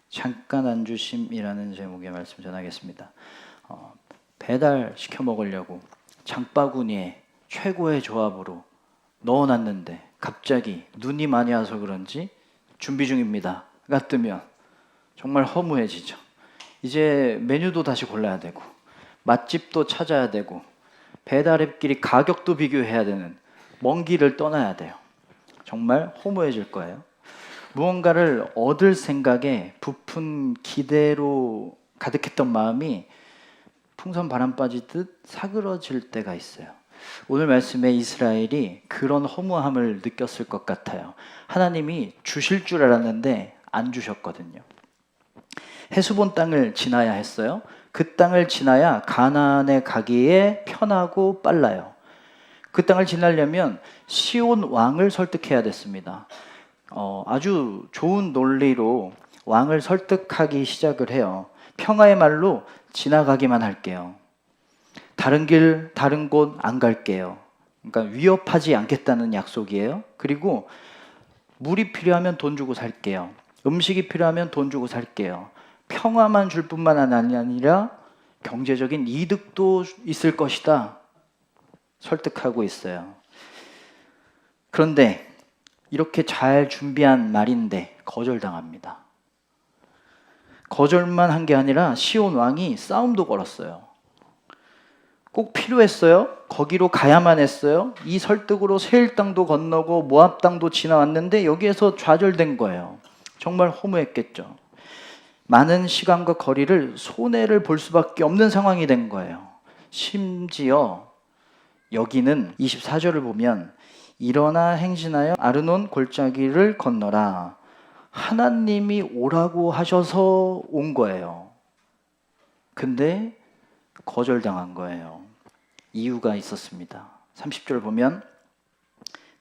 잠깐 안 주심이라는 제목의 말씀 전하겠습니다. 배달 시켜 먹으려고 장바구니에 최고의 조합으로 넣어놨는데 갑자기 눈이 많이 와서 그런지 준비 중입니다가 뜨면 정말 허무해지죠. 이제 메뉴도 다시 골라야 되고 맛집도 찾아야 되고 배달앱끼리 가격도 비교해야 되는 먼 길을 떠나야 돼요. 정말 허무해질 거예요. 무언가를 얻을 생각에 부푼 기대로 가득했던 마음이 풍선 바람 빠지듯 사그러질 때가 있어요. 오늘 말씀에 이스라엘이 그런 허무함을 느꼈을 것 같아요. 하나님이 주실 줄 알았는데 안 주셨거든요. 헤스본 땅을 지나야 했어요. 그 땅을 지나야 가나안에 가기에 편하고 빨라요. 그 땅을 지나려면 시온 왕을 설득해야 됐습니다. 아주 좋은 논리로 왕을 설득하기 시작을 해요. 평화의 말로 지나가기만 할게요. 다른 길, 다른 곳 안 갈게요. 그러니까 위협하지 않겠다는 약속이에요. 그리고 물이 필요하면 돈 주고 살게요. 음식이 필요하면 돈 주고 살게요. 평화만 줄 뿐만 아니라 경제적인 이득도 있을 것이다. 설득하고 있어요. 그런데 이렇게 잘 준비한 말인데 거절당합니다. 거절만 한 게 아니라 시온 왕이 싸움도 걸었어요. 꼭 필요했어요. 거기로 가야만 했어요. 이 설득으로 세일 땅도 건너고 모압 땅도 지나왔는데 여기에서 좌절된 거예요. 정말 허무했겠죠. 많은 시간과 거리를 손해를 볼 수밖에 없는 상황이 된 거예요. 심지어 여기는 24절을 보면 일어나 행진하여 아르논 골짜기를 건너라. 하나님이 오라고 하셔서 온 거예요. 근데 거절당한 거예요. 이유가 있었습니다. 30절 보면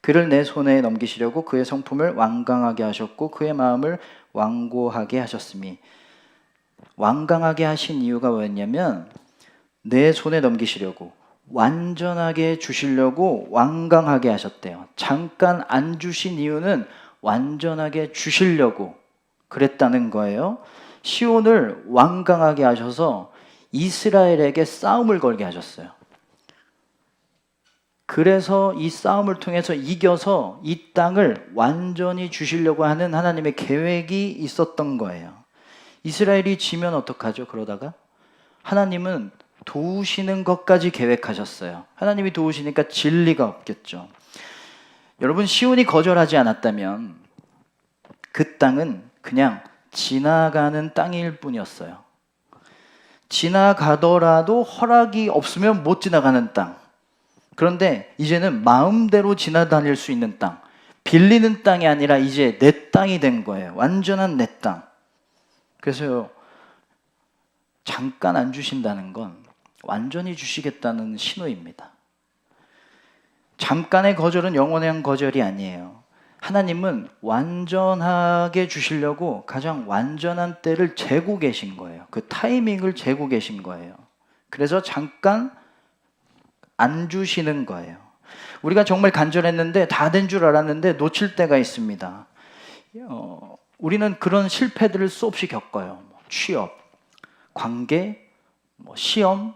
그를 내 손에 넘기시려고 그의 성품을 완강하게 하셨고 그의 마음을 완고하게 하셨으니 완강하게 하신 이유가 뭐였냐면 내 손에 넘기시려고 완전하게 주시려고 완강하게 하셨대요. 잠깐 안 주신 이유는 완전하게 주시려고 그랬다는 거예요. 시온을 완강하게 하셔서 이스라엘에게 싸움을 걸게 하셨어요. 그래서 이 싸움을 통해서 이겨서 이 땅을 완전히 주시려고 하는 하나님의 계획이 있었던 거예요. 이스라엘이 지면 어떡하죠? 그러다가 하나님은 도우시는 것까지 계획하셨어요. 하나님이 도우시니까 질 리가 없겠죠. 여러분, 시온이 거절하지 않았다면 그 땅은 그냥 지나가는 땅일 뿐이었어요. 지나가더라도 허락이 없으면 못 지나가는 땅. 그런데 이제는 마음대로 지나다닐 수 있는 땅, 빌리는 땅이 아니라 이제 내 땅이 된 거예요. 완전한 내 땅. 그래서 잠깐 안 주신다는 건 완전히 주시겠다는 신호입니다. 잠깐의 거절은 영원한 거절이 아니에요. 하나님은 완전하게 주시려고 가장 완전한 때를 재고 계신 거예요. 그 타이밍을 재고 계신 거예요. 그래서 잠깐 안 주시는 거예요. 우리가 정말 간절했는데 다 된 줄 알았는데 놓칠 때가 있습니다. 우리는 그런 실패들을 수없이 겪어요. 취업, 관계, 시험,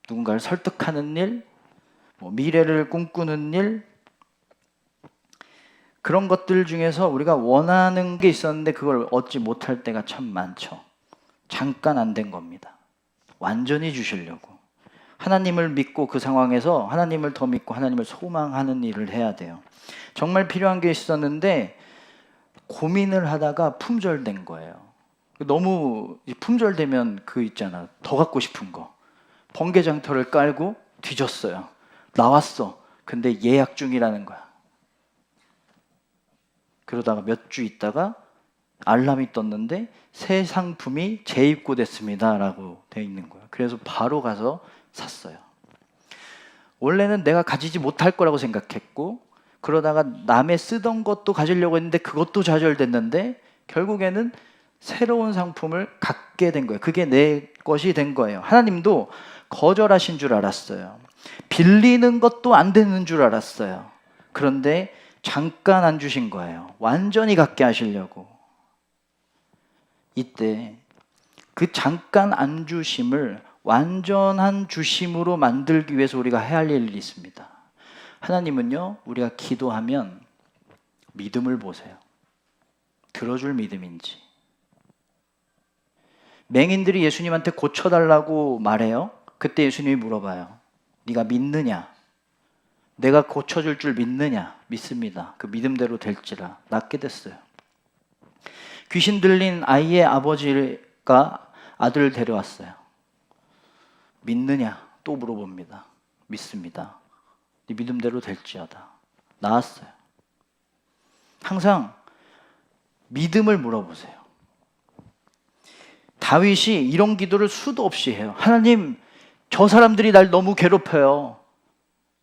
누군가를 설득하는 일, 미래를 꿈꾸는 일, 그런 것들 중에서 우리가 원하는 게 있었는데 그걸 얻지 못할 때가 참 많죠. 잠깐 안 된 겁니다. 완전히 주시려고. 하나님을 믿고 그 상황에서 하나님을 더 믿고 하나님을 소망하는 일을 해야 돼요. 정말 필요한 게 있었는데 고민을 하다가 품절된 거예요. 너무 품절되면 그 있잖아, 더 갖고 싶은 거. 번개장터를 깔고 뒤졌어요. 나왔어. 근데 예약 중이라는 거야. 그러다가 몇 주 있다가 알람이 떴는데 새 상품이 재입고됐습니다 라고 돼 있는 거야. 그래서 바로 가서 샀어요. 원래는 내가 가지지 못할 거라고 생각했고 그러다가 남의 쓰던 것도 가지려고 했는데 그것도 좌절됐는데 결국에는 새로운 상품을 갖게 된 거예요. 그게 내 것이 된 거예요. 하나님도 거절하신 줄 알았어요. 빌리는 것도 안 되는 줄 알았어요. 그런데 잠깐 안 주신 거예요. 완전히 갖게 하시려고. 이때 그 잠깐 안 주심을 완전한 주심으로 만들기 위해서 우리가 해야 할 일이 있습니다. 하나님은요, 우리가 기도하면 믿음을 보세요. 들어줄 믿음인지. 맹인들이 예수님한테 고쳐달라고 말해요. 그때 예수님이 물어봐요. 네가 믿느냐? 내가 고쳐줄 줄 믿느냐? 믿습니다. 그 믿음대로 될지라. 낫게 됐어요. 귀신 들린 아이의 아버지가 아들을 데려왔어요. 믿느냐? 또 물어봅니다. 믿습니다. 네 믿음대로 될지어다. 나았어요. 항상 믿음을 물어보세요. 다윗이 이런 기도를 수도 없이 해요. 하나님, 저 사람들이 날 너무 괴롭혀요.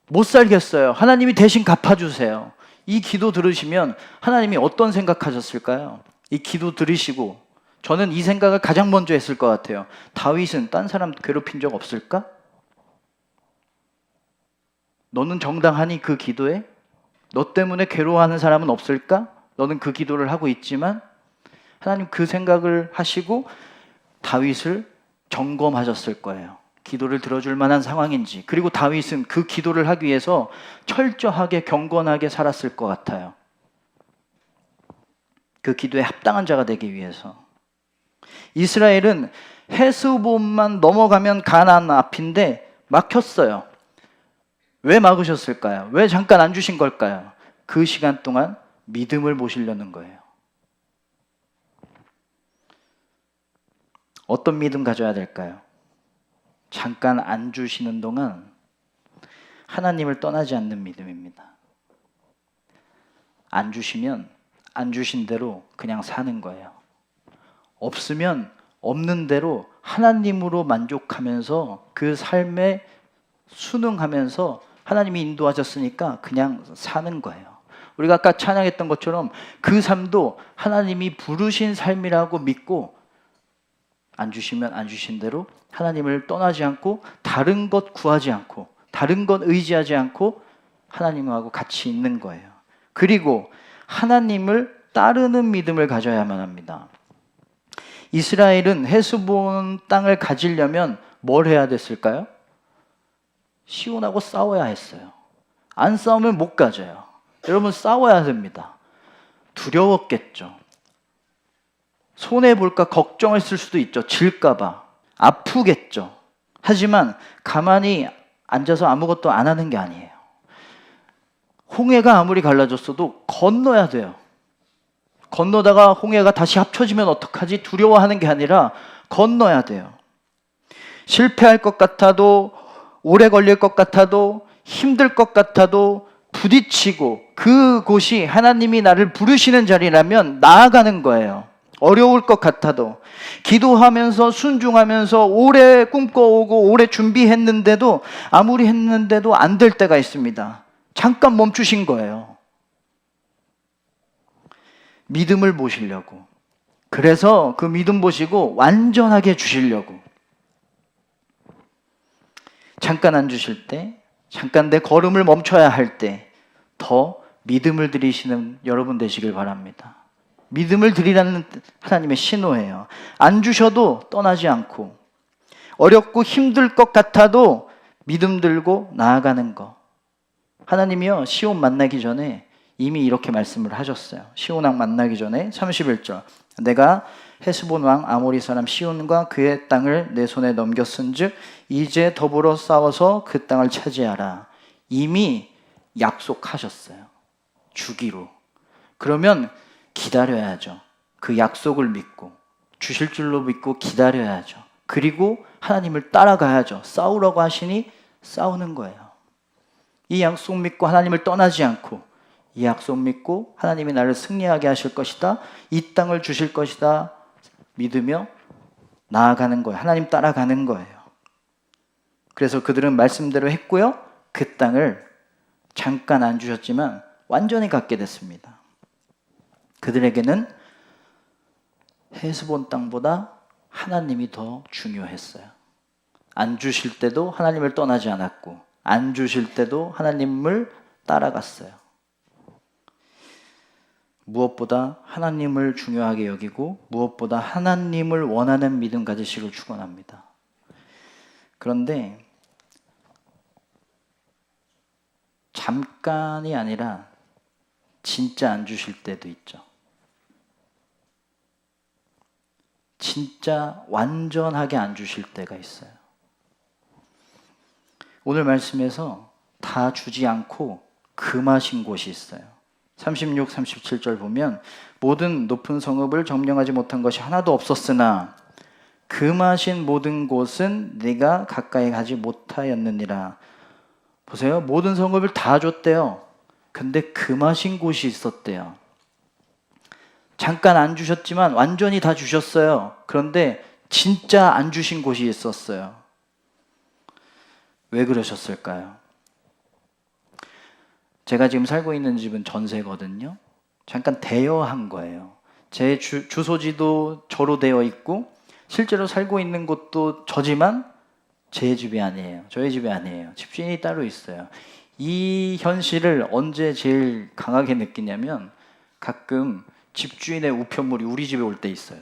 못 살겠어요. 하나님이 대신 갚아주세요. 이 기도 들으시면 하나님이 어떤 생각하셨을까요? 이 기도 들으시고 저는 이 생각을 가장 먼저 했을 것 같아요. 다윗은 딴 사람 괴롭힌 적 없을까? 너는 정당하니 그 기도에? 너 때문에 괴로워하는 사람은 없을까? 너는 그 기도를 하고 있지만 하나님 그 생각을 하시고 다윗을 점검하셨을 거예요. 기도를 들어줄 만한 상황인지. 그리고 다윗은 그 기도를 하기 위해서 철저하게 경건하게 살았을 것 같아요. 그 기도에 합당한 자가 되기 위해서. 이스라엘은 헤스본만 넘어가면 가나안 앞인데 막혔어요. 왜 막으셨을까요? 왜 잠깐 안 주신 걸까요? 그 시간 동안 믿음을 보시려는 거예요. 어떤 믿음 가져야 될까요? 잠깐 안 주시는 동안 하나님을 떠나지 않는 믿음입니다. 안 주시면 안 주신 대로 그냥 사는 거예요. 없으면 없는 대로 하나님으로 만족하면서 그 삶에 순응하면서 하나님이 인도하셨으니까 그냥 사는 거예요. 우리가 아까 찬양했던 것처럼 그 삶도 하나님이 부르신 삶이라고 믿고 안 주시면 안 주신 대로 하나님을 떠나지 않고 다른 것 구하지 않고 다른 것 의지하지 않고 하나님하고 같이 있는 거예요. 그리고 하나님을 따르는 믿음을 가져야만 합니다. 이스라엘은 헤스본 땅을 가지려면 뭘 해야 됐을까요? 시온하고 싸워야 했어요. 안 싸우면 못 가져요. 여러분 싸워야 됩니다. 두려웠겠죠. 손해볼까 걱정했을 수도 있죠. 질까봐. 아프겠죠. 하지만 가만히 앉아서 아무것도 안 하는 게 아니에요. 홍해가 아무리 갈라졌어도 건너야 돼요. 건너다가 홍해가 다시 합쳐지면 어떡하지? 두려워하는 게 아니라 건너야 돼요. 실패할 것 같아도 오래 걸릴 것 같아도 힘들 것 같아도 부딪히고 그곳이 하나님이 나를 부르시는 자리라면 나아가는 거예요. 어려울 것 같아도 기도하면서 순종하면서 오래 꿈꿔오고 오래 준비했는데도 아무리 했는데도 안 될 때가 있습니다. 잠깐 멈추신 거예요. 믿음을 보시려고. 그래서 그 믿음 보시고 완전하게 주시려고. 잠깐 안 주실 때, 잠깐 내 걸음을 멈춰야 할 때 더 믿음을 드리시는 여러분 되시길 바랍니다. 믿음을 드리라는 하나님의 신호예요. 안 주셔도 떠나지 않고 어렵고 힘들 것 같아도 믿음 들고 나아가는 거. 하나님이요 시온 만나기 전에 이미 이렇게 말씀을 하셨어요. 시온왕 만나기 전에 31절 내가 헤스본 왕 아모리 사람 시온과 그의 땅을 내 손에 넘겼은즉 이제 더불어 싸워서 그 땅을 차지하라. 이미 약속하셨어요. 주기로. 그러면 기다려야죠. 그 약속을 믿고 주실 줄로 믿고 기다려야죠. 그리고 하나님을 따라가야죠. 싸우라고 하시니 싸우는 거예요. 이 약속 믿고 하나님을 떠나지 않고 이 약속 믿고 하나님이 나를 승리하게 하실 것이다. 이 땅을 주실 것이다. 믿으며 나아가는 거예요. 하나님 따라가는 거예요. 그래서 그들은 말씀대로 했고요. 그 땅을 잠깐 안 주셨지만 완전히 갖게 됐습니다. 그들에게는 헤스본 땅보다 하나님이 더 중요했어요. 안 주실 때도 하나님을 떠나지 않았고 안 주실 때도 하나님을 따라갔어요. 무엇보다 하나님을 중요하게 여기고 무엇보다 하나님을 원하는 믿음 가지시길 축원합니다. 그런데 잠깐이 아니라 진짜 안 주실 때도 있죠. 진짜 완전하게 안 주실 때가 있어요. 오늘 말씀에서 다 주지 않고 금하신 곳이 있어요. 36, 37절 보면 모든 높은 성읍을 점령하지 못한 것이 하나도 없었으나 금하신 모든 곳은 네가 가까이 가지 못하였느니라. 보세요. 모든 성읍을 다 줬대요. 근데 금하신 곳이 있었대요. 잠깐 안 주셨지만 완전히 다 주셨어요. 그런데 진짜 안 주신 곳이 있었어요. 왜 그러셨을까요? 제가 지금 살고 있는 집은 전세거든요. 잠깐 대여한 거예요. 제 주소지도 저로 되어 있고 실제로 살고 있는 곳도 저지만 제 집이 아니에요. 저희 집이 아니에요. 집주인이 따로 있어요. 이 현실을 언제 제일 강하게 느끼냐면 가끔 집주인의 우편물이 우리 집에 올 때 있어요.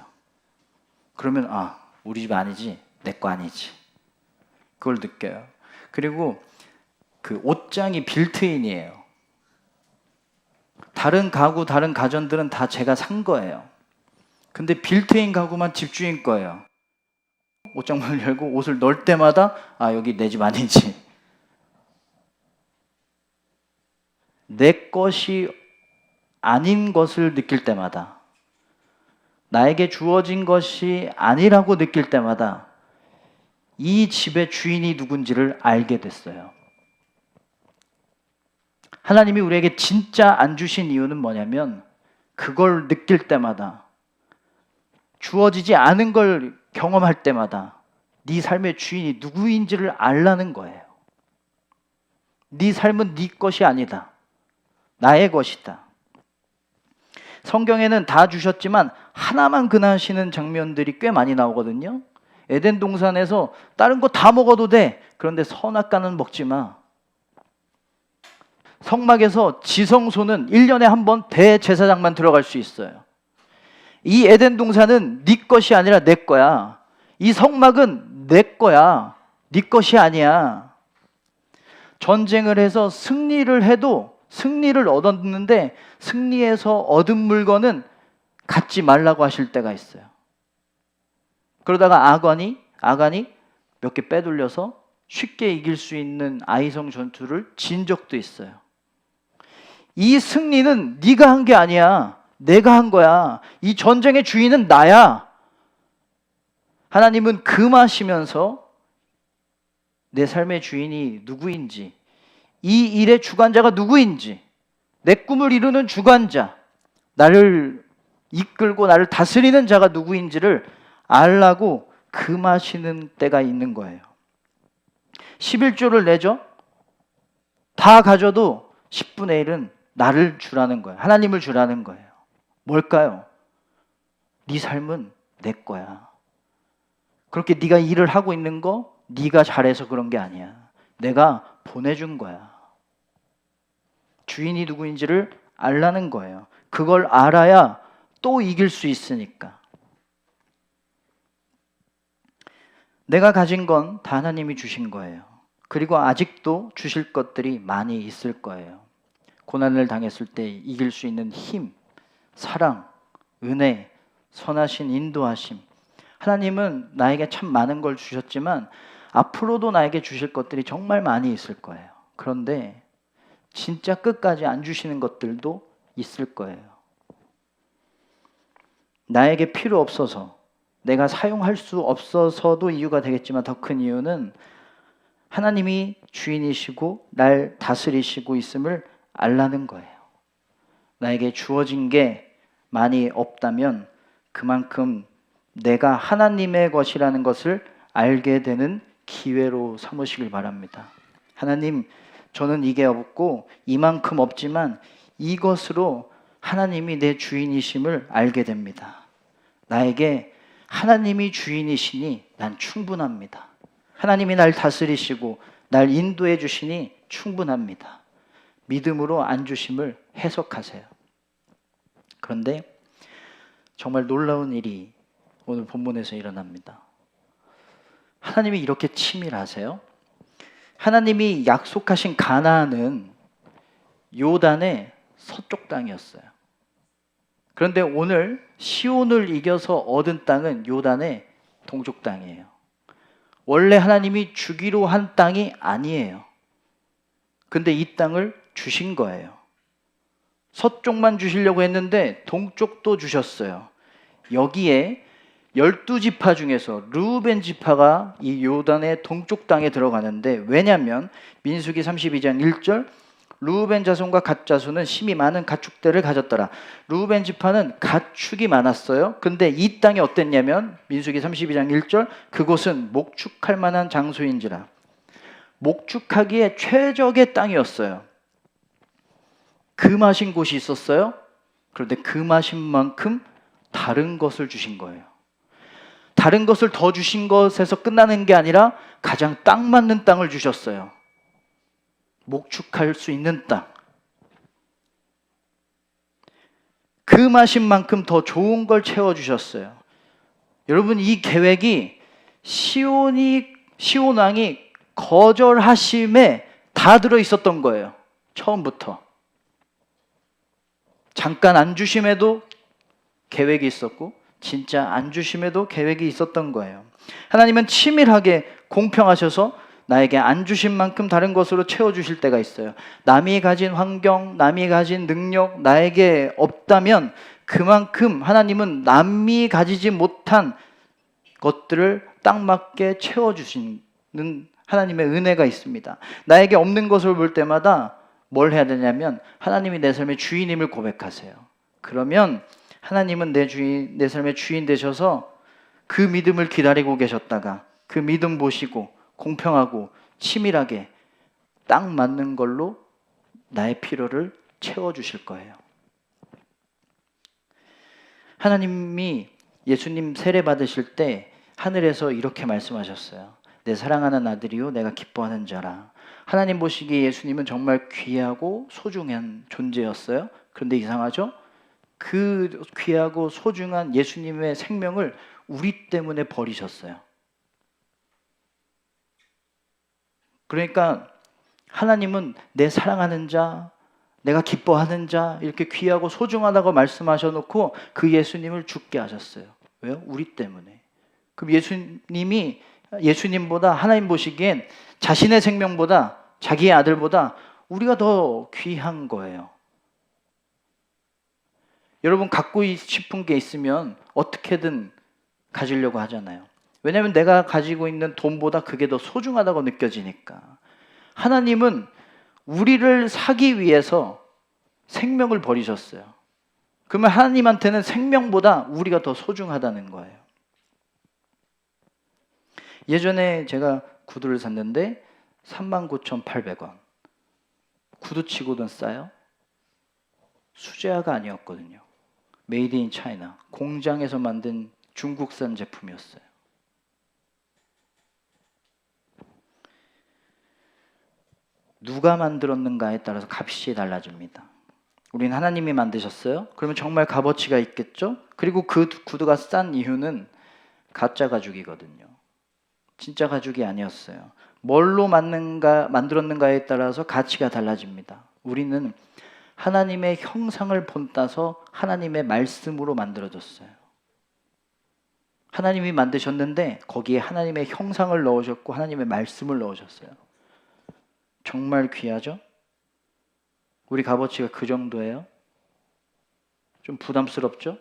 그러면 우리 집 아니지, 내 거 아니지. 그걸 느껴요. 그리고 그 옷장이 빌트인이에요. 다른 가구, 다른 가전들은 다 제가 산 거예요. 근데 빌트인 가구만 집주인 거예요. 옷장문을 열고 옷을 넣을 때마다 여기 내 집 아니지. 내 것이 아닌 것을 느낄 때마다, 나에게 주어진 것이 아니라고 느낄 때마다 이 집의 주인이 누군지를 알게 됐어요. 하나님이 우리에게 진짜 안 주신 이유는 뭐냐면 그걸 느낄 때마다, 주어지지 않은 걸 경험할 때마다 네 삶의 주인이 누구인지를 알라는 거예요. 네 삶은 네 것이 아니다. 나의 것이다. 성경에는 다 주셨지만 하나만 근하시는 장면들이 꽤 많이 나오거든요. 에덴 동산에서 다른 거 다 먹어도 돼. 그런데 선악과는 먹지 마. 성막에서 지성소는 1년에 한 번 대제사장만 들어갈 수 있어요. 이 에덴 동산은 네 것이 아니라 내 거야. 이 성막은 내 거야. 네 것이 아니야. 전쟁을 해서 승리를 해도 승리를 얻었는데 승리해서 얻은 물건은 갖지 말라고 하실 때가 있어요. 그러다가 아간이 몇 개 빼돌려서 쉽게 이길 수 있는 아이성 전투를 진 적도 있어요. 이 승리는 네가 한 게 아니야. 내가 한 거야. 이 전쟁의 주인은 나야. 하나님은 금하시면서 내 삶의 주인이 누구인지, 이 일의 주관자가 누구인지, 내 꿈을 이루는 주관자, 나를 이끌고 나를 다스리는 자가 누구인지를 알라고 금하시는 때가 있는 거예요. 11조를 내죠. 다 가져도 10분의 1은 나를 주라는 거예요. 하나님을 주라는 거예요. 뭘까요? 네 삶은 내 거야. 그렇게 네가 일을 하고 있는 거 네가 잘해서 그런 게 아니야. 내가 보내준 거야. 주인이 누구인지를 알라는 거예요. 그걸 알아야 또 이길 수 있으니까. 내가 가진 건 다 하나님이 주신 거예요. 그리고 아직도 주실 것들이 많이 있을 거예요. 고난을 당했을 때 이길 수 있는 힘, 사랑, 은혜, 선하신 인도하심. 하나님은 나에게 참 많은 걸 주셨지만 앞으로도 나에게 주실 것들이 정말 많이 있을 거예요. 그런데 진짜 끝까지 안 주시는 것들도 있을 거예요. 나에게 필요 없어서, 내가 사용할 수 없어서도 이유가 되겠지만 더 큰 이유는 하나님이 주인이시고 날 다스리시고 있음을 알라는 거예요. 나에게 주어진 게 많이 없다면 그만큼 내가 하나님의 것이라는 것을 알게 되는 기회로 삼으시길 바랍니다. 하나님, 저는 이게 없고 이만큼 없지만 이것으로 하나님이 내 주인이심을 알게 됩니다. 나에게 하나님이 주인이시니 난 충분합니다. 하나님이 날 다스리시고 날 인도해 주시니 충분합니다. 믿음으로 안 주심을 해석하세요. 그런데 정말 놀라운 일이 오늘 본문에서 일어납니다. 하나님이 이렇게 치밀하세요. 하나님이 약속하신 가나안은 요단의 서쪽 땅이었어요. 그런데 오늘 시온을 이겨서 얻은 땅은 요단의 동쪽 땅이에요. 원래 하나님이 주기로 한 땅이 아니에요. 근데 이 땅을 주신 거예요. 서쪽만 주시려고 했는데 동쪽도 주셨어요. 여기에 12지파 중에서 르우벤 지파가 이 요단의 동쪽 땅에 들어가는데, 왜냐하면 민수기 32장 1절 르우벤 자손과 갓 자손은 심히 많은 가축들을 가졌더라. 르우벤 지파는 가축이 많았어요. 근데 이 땅이 어땠냐면 민수기 32장 1절 그곳은 목축할 만한 장소인지라. 목축하기에 최적의 땅이었어요. 금하신 곳이 있었어요. 그런데 금하신 만큼 다른 것을 주신 거예요. 다른 것을 더 주신 것에서 끝나는 게 아니라 가장 딱 맞는 땅을 주셨어요. 목축할 수 있는 땅. 금하신 만큼 더 좋은 걸 채워주셨어요. 여러분, 이 계획이 시온 왕이 거절하심에 다 들어있었던 거예요. 처음부터. 잠깐 안 주심에도 계획이 있었고 진짜 안 주심에도 계획이 있었던 거예요. 하나님은 치밀하게 공평하셔서 나에게 안 주신 만큼 다른 것으로 채워주실 때가 있어요. 남이 가진 환경, 남이 가진 능력 나에게 없다면 그만큼 하나님은 남이 가지지 못한 것들을 딱 맞게 채워주시는 하나님의 은혜가 있습니다. 나에게 없는 것을 볼 때마다 뭘 해야 되냐면 하나님이 내 삶의 주인임을 고백하세요. 그러면 하나님은 내 삶의 주인 되셔서 그 믿음을 기다리고 계셨다가 그 믿음 보시고 공평하고 치밀하게 딱 맞는 걸로 나의 필요를 채워주실 거예요. 하나님이 예수님 세례 받으실 때 하늘에서 이렇게 말씀하셨어요. 내 사랑하는 아들이요 내가 기뻐하는 자라. 하나님 보시기에 예수님은 정말 귀하고 소중한 존재였어요. 그런데 이상하죠? 그 귀하고 소중한 예수님의 생명을 우리 때문에 버리셨어요. 그러니까 하나님은 내 사랑하는 자, 내가 기뻐하는 자 이렇게 귀하고 소중하다고 말씀하셔놓고 그 예수님을 죽게 하셨어요. 왜요? 우리 때문에. 그럼 예수님보다 하나님 보시기엔 자신의 생명보다 자기의 아들보다 우리가 더 귀한 거예요. 여러분, 갖고 싶은 게 있으면 어떻게든 가지려고 하잖아요. 왜냐하면 내가 가지고 있는 돈보다 그게 더 소중하다고 느껴지니까. 하나님은 우리를 사기 위해서 생명을 버리셨어요. 그러면 하나님한테는 생명보다 우리가 더 소중하다는 거예요. 예전에 제가 구두를 샀는데 39,800원. 구두치고는 싸요? 수제화가 아니었거든요. 메이드 인 차이나, 공장에서 만든 중국산 제품이었어요. 누가 만들었는가에 따라서 값이 달라집니다. 우리는 하나님이 만드셨어요? 그러면 정말 값어치가 있겠죠? 그리고 그 구두가 싼 이유는 가짜 가죽이거든요. 진짜 가죽이 아니었어요. 뭘로 만들었는가에 따라서 가치가 달라집니다. 우리는 하나님의 형상을 본따서 하나님의 말씀으로 만들어졌어요. 하나님이 만드셨는데 거기에 하나님의 형상을 넣으셨고 하나님의 말씀을 넣으셨어요. 정말 귀하죠? 우리 값어치가 그 정도예요? 좀 부담스럽죠?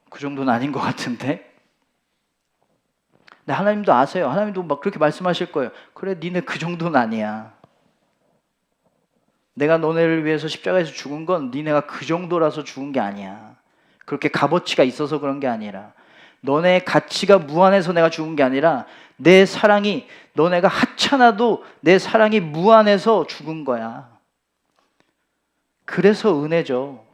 그 정도는 아닌 것 같은데? 근데 하나님도 아세요. 하나님도 막 그렇게 말씀하실 거예요. 그래, 니네 그 정도는 아니야. 내가 너네를 위해서 십자가에서 죽은 건 니네가 그 정도라서 죽은 게 아니야. 그렇게 값어치가 있어서 그런 게 아니라, 너네의 가치가 무한해서 내가 죽은 게 아니라 내 사랑이, 너네가 하찮아도 내 사랑이 무한해서 죽은 거야. 그래서 은혜죠.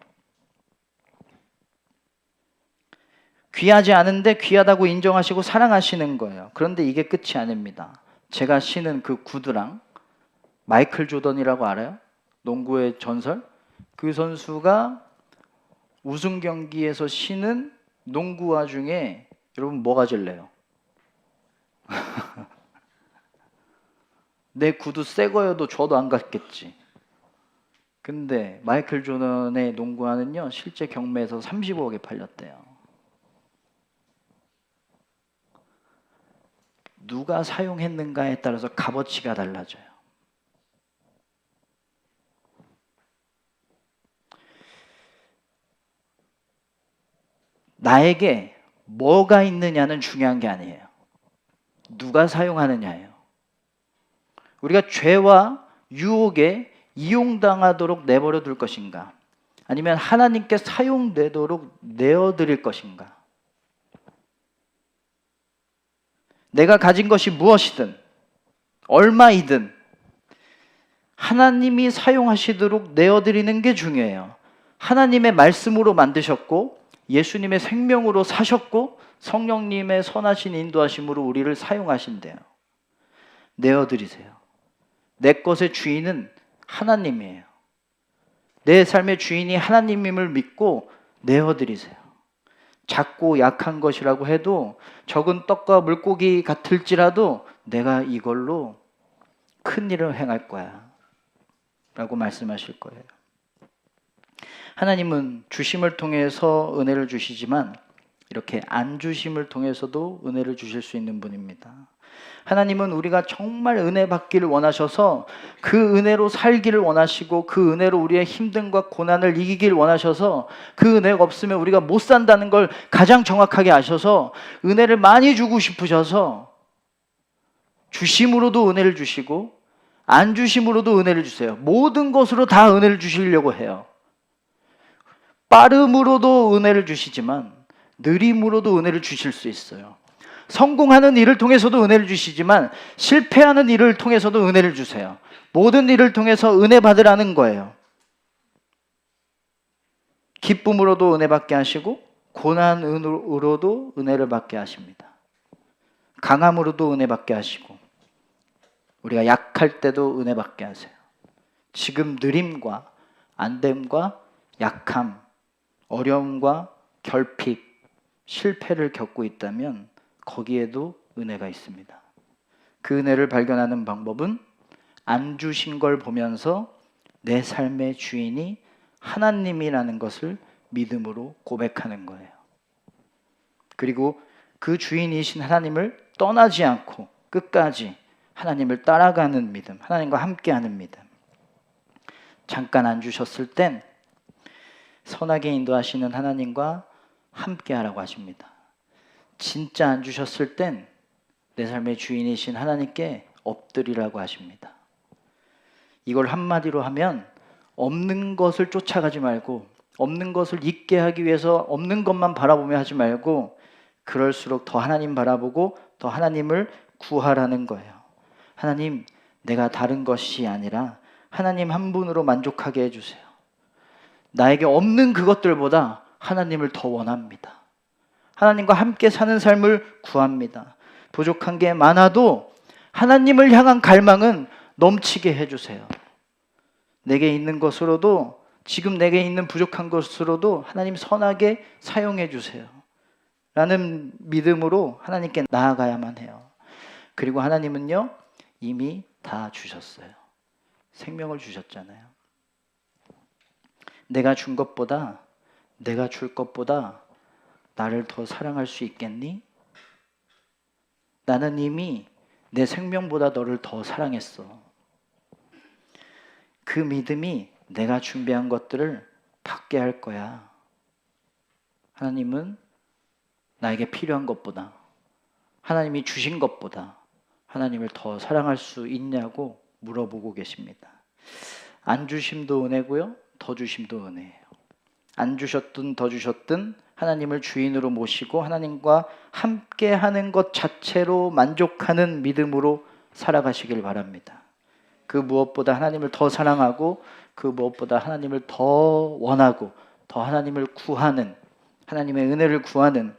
귀하지 않은데 귀하다고 인정하시고 사랑하시는 거예요. 그런데 이게 끝이 아닙니다. 제가 신은 그 구두랑 마이클 조던이라고 알아요? 농구의 전설? 그 선수가 우승 경기에서 쉬는 농구화 중에 여러분 뭐 가질래요? 내 구두 새 거여도 줘도 안 갔겠지. 근데 마이클 조던의 농구화는요, 실제 경매에서 30억에 팔렸대요. 누가 사용했는가에 따라서 값어치가 달라져요. 나에게 뭐가 있느냐는 중요한 게 아니에요. 누가 사용하느냐예요. 우리가 죄와 유혹에 이용당하도록 내버려 둘 것인가? 아니면 하나님께 사용되도록 내어드릴 것인가? 내가 가진 것이 무엇이든 얼마이든 하나님이 사용하시도록 내어드리는 게 중요해요. 하나님의 말씀으로 만드셨고 예수님의 생명으로 사셨고 성령님의 선하신 인도하심으로 우리를 사용하신대요. 내어드리세요. 내 것의 주인은 하나님이에요. 내 삶의 주인이 하나님임을 믿고 내어드리세요. 작고 약한 것이라고 해도 적은 떡과 물고기 같을지라도 내가 이걸로 큰 일을 행할 거야 라고 말씀하실 거예요. 하나님은 주심을 통해서 은혜를 주시지만 이렇게 안 주심을 통해서도 은혜를 주실 수 있는 분입니다. 하나님은 우리가 정말 은혜 받기를 원하셔서 그 은혜로 살기를 원하시고 그 은혜로 우리의 힘듦과 고난을 이기길 원하셔서 그 은혜가 없으면 우리가 못 산다는 걸 가장 정확하게 아셔서 은혜를 많이 주고 싶으셔서 주심으로도 은혜를 주시고 안 주심으로도 은혜를 주세요. 모든 것으로 다 은혜를 주시려고 해요. 빠름으로도 은혜를 주시지만 느림으로도 은혜를 주실 수 있어요. 성공하는 일을 통해서도 은혜를 주시지만 실패하는 일을 통해서도 은혜를 주세요. 모든 일을 통해서 은혜 받으라는 거예요. 기쁨으로도 은혜 받게 하시고 고난으로도 은혜를 받게 하십니다. 강함으로도 은혜 받게 하시고 우리가 약할 때도 은혜 받게 하세요. 지금 느림과 안됨과 약함, 어려움과 결핍, 실패를 겪고 있다면 거기에도 은혜가 있습니다. 그 은혜를 발견하는 방법은 안 주신 걸 보면서 내 삶의 주인이 하나님이라는 것을 믿음으로 고백하는 거예요. 그리고 그 주인이신 하나님을 떠나지 않고 끝까지 하나님을 따라가는 믿음, 하나님과 함께하는 믿음. 잠깐 안 주셨을 땐 선하게 인도하시는 하나님과 함께하라고 하십니다. 진짜 안 주셨을 땐 내 삶의 주인이신 하나님께 엎드리라고 하십니다. 이걸 한마디로 하면 없는 것을 쫓아가지 말고 없는 것을 있게 하기 위해서 없는 것만 바라보며 하지 말고 그럴수록 더 하나님 바라보고 더 하나님을 구하라는 거예요. 하나님, 내가 다른 것이 아니라 하나님 한 분으로 만족하게 해주세요. 나에게 없는 그것들보다 하나님을 더 원합니다. 하나님과 함께 사는 삶을 구합니다. 부족한 게 많아도 하나님을 향한 갈망은 넘치게 해주세요. 내게 있는 것으로도 지금 내게 있는 부족한 것으로도 하나님 선하게 사용해 주세요. 라는 믿음으로 하나님께 나아가야만 해요. 그리고 하나님은요 이미 다 주셨어요. 생명을 주셨잖아요. 내가 준 것보다 내가 줄 것보다 나를 더 사랑할 수 있겠니? 나는 이미 내 생명보다 너를 더 사랑했어. 그 믿음이 내가 준비한 것들을 받게 할 거야. 하나님은 나에게 필요한 것보다 하나님이 주신 것보다 하나님을 더 사랑할 수 있냐고 물어보고 계십니다. 안 주심도 은혜고요. 더 주심도 은혜예요. 안 주셨든 더 주셨든 하나님을 주인으로 모시고 하나님과 함께하는 것 자체로 만족하는 믿음으로 살아가시길 바랍니다. 그 무엇보다 하나님을 더 사랑하고 그 무엇보다 하나님을 더 원하고 더 하나님을 구하는 하나님의 은혜를 구하는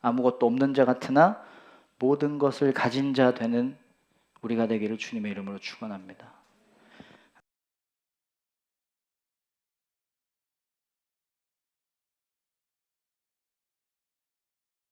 아무것도 없는 자 같으나 모든 것을 가진 자 되는 우리가 되기를 주님의 이름으로 축원합니다.